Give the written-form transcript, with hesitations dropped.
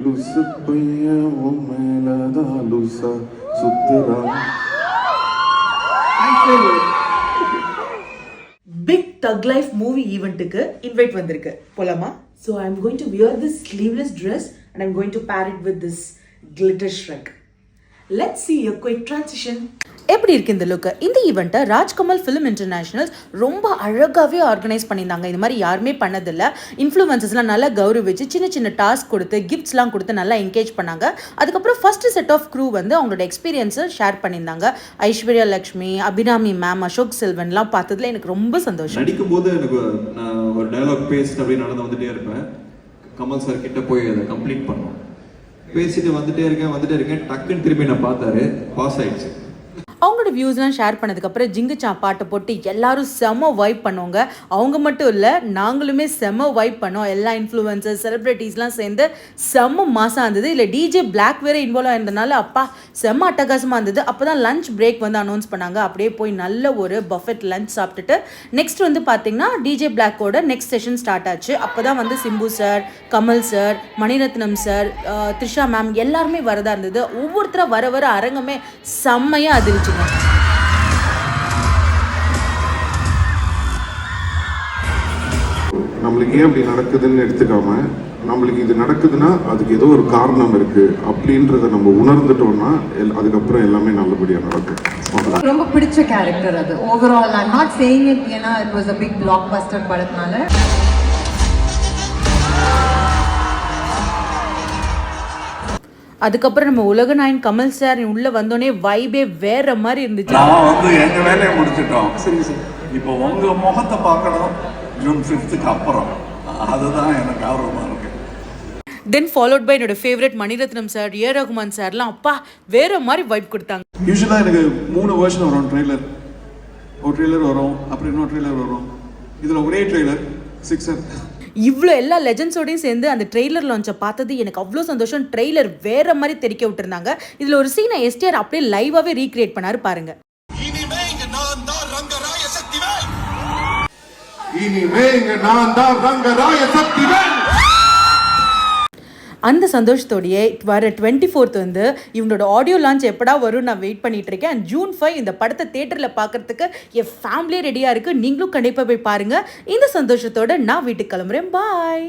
லூசு பையன் உன் மேலதான் லூசா சுத்துறான். பிக் தக் லைஃப் மூவி ஈவெண்ட்டுக்கு இன்வைட் வந்திருக்கு போலாமா? So I'm going to wear this sleeveless dress and I'm going to pair it with this glitter shrug. Let's see a quick transition. எப்படி இருக்கு இந்த லுக்கு? இந்த ஈவெண்ட்டை ராஜ்கமல் ஃபிலிம் இன்டர்நேஷனல் ரொம்ப அழகாகவே ஆர்கனைஸ் பண்ணியிருந்தாங்க. இது மாதிரி யாருமே பண்ணதில்லை. இன்ஃப்ளூயன்சஸ்லாம் நல்லா கௌரவிச்சு சின்ன சின்ன டாஸ்க் கொடுத்து கிஃப்ட்ஸ்லாம் கொடுத்து நல்லா என்கேஜ் பண்ணாங்க. அதுக்கப்புறம் ஃபர்ஸ்ட் செட் ஆஃப் க்ரூ வந்து அவங்களோட எக்ஸ்பீரியன்ஸை ஷேர் பண்ணியிருந்தாங்க. ஐஸ்வர்யா லக்ஷ்மி, அபிராமி மேம், அசோக் செல்வன்லாம் பார்த்ததுல எனக்கு ரொம்ப சந்தோஷம். நடிக்கும் போது எனக்கு நான் ஒரு டயலாக் பேசிட்டு அப்படியே நடந்து வந்துட்டே இருப்பேன். கமல் சார் கிட்ட போய் அதை கம்ப்ளீட் பண்ணோம். பேசிட்டு வந்துட்டே இருக்கேன் டக்குன்னு திரும்பி நான் பார்த்தாரு, பாஸ் ஆயிடுச்சு. அவங்களோட வியூஸ்லாம் ஷேர் பண்ணதுக்கப்புறம் ஜிங்குச்சா பாட்டை போட்டு எல்லாரும் செம்ம வைப் பண்ணுவாங்க. அவங்க மட்டும் இல்லை, நாங்களுமே செம்ம வைப் பண்ணோம். எல்லா இன்ஃப்ளூயன்சர்ஸ் செலிப்ரிட்டிஸ்லாம் சேர்ந்து செம்ம மாசாக இருந்தது. இல்லை டிஜே பிளாக் வேறு இன்வால்வ் ஆயிருந்தனால அப்பா செம்ம அட்டகாசமாக இருந்தது. அப்போ தான் லஞ்ச் பிரேக் வந்து அனௌன்ஸ் பண்ணாங்க. அப்படியே போய் நல்ல ஒரு பஃபெட் லஞ்ச் சாப்பிட்டுட்டு நெக்ஸ்ட் வந்து பார்த்தீங்கன்னா டிஜே பிளாக்கோட நெக்ஸ்ட் செஷன் ஸ்டார்ட் ஆச்சு. அப்போ தான் வந்து Simbu sir, Kamal sir, Mani Ratnam sir, Trisha ma'am எல்லாருமே வரதா இருந்தது. ஒவ்வொருத்தராக வர வர அரங்கமே செம்மையாக அதிர்ச்சி. நம்மளுக்கு ஏன் அப்படி நடக்குதுன்னு எடுத்துக்காம, நம்மளுக்கு இது நடக்குதுன்னா அதுக்கு ஏதோ ஒரு காரணம் இருக்கு அப்படின்றத நம்ம உணர்ந்துட்டோம்னா அதுக்கப்புறம் எல்லாமே நல்லபடியா நடக்கும். ரொம்ப பிடிச்ச கேரக்டர் அது. Overall I not saying it ஏன்னா it was a big blockbuster படத்தினால. அதுக்கப்புறம் நம்ம உலகநாயகன் கமல் சார் உள்ள வந்தோடனே வைபே வேற மாதிரி இருந்துச்சு. நான் வந்து எங்க வேலையை முடிச்சிட்டோம். இப்போ உங்க முகத்தை பார்க்கணும் ஜூன் 5th அப்புறம். அதுதான் எனக்கு ஆர்வமா இருக்கு. தென் ஃபாலோட் பை என்னோட ஃபேவரட் மணிரத்னம் சார், ஏ ரகுமான் சார்லாம் அப்பா வேற மாதிரி வைப் கொடுத்தாங்க. யூஸ்வலாக எனக்கு 3 வெர்ஷன் வரும் ட்ரெய்லர். ஒரு ட்ரெய்லர் வரும், அப்புறம் இன்னொரு ட்ரெய்லர் வரும். இதில் ஒரே ட்ரெய்லர் 6. இவ்வளோ எல்லா லெஜண்ட்ஸோடையும் சேர்ந்து அந்த ட்ரெய்லர் லான்ச்சை பார்த்தது எனக்கு அவ்வளோ சந்தோஷம். ட்ரெய்லர் வேற மாதிரி தெரிக்க விட்டுருந்தாங்க. இதில் ஒரு சீனை எஸ்டிஆர் அப்படியே லைவாகவே ரீக்ரியேட் பண்ணாரு பாருங்க. அந்த சந்தோஷத்தோடையே வர 24th வந்து இவங்களோட ஆடியோ லான்ச் எப்படா வரும் நான் வெயிட் பண்ணிட்டு இருக்கேன். அண்ட் June 5 இந்த படத்தை தியேட்டரில் பார்க்கறதுக்கு என் ஃபேமிலியே ரெடியாக இருக்குது. நீங்களும் கண்டிப்பாக போய் பாருங்கள். இந்த சந்தோஷத்தோட நான் வீட்டுக்கு கிளம்புறேன். பாய்.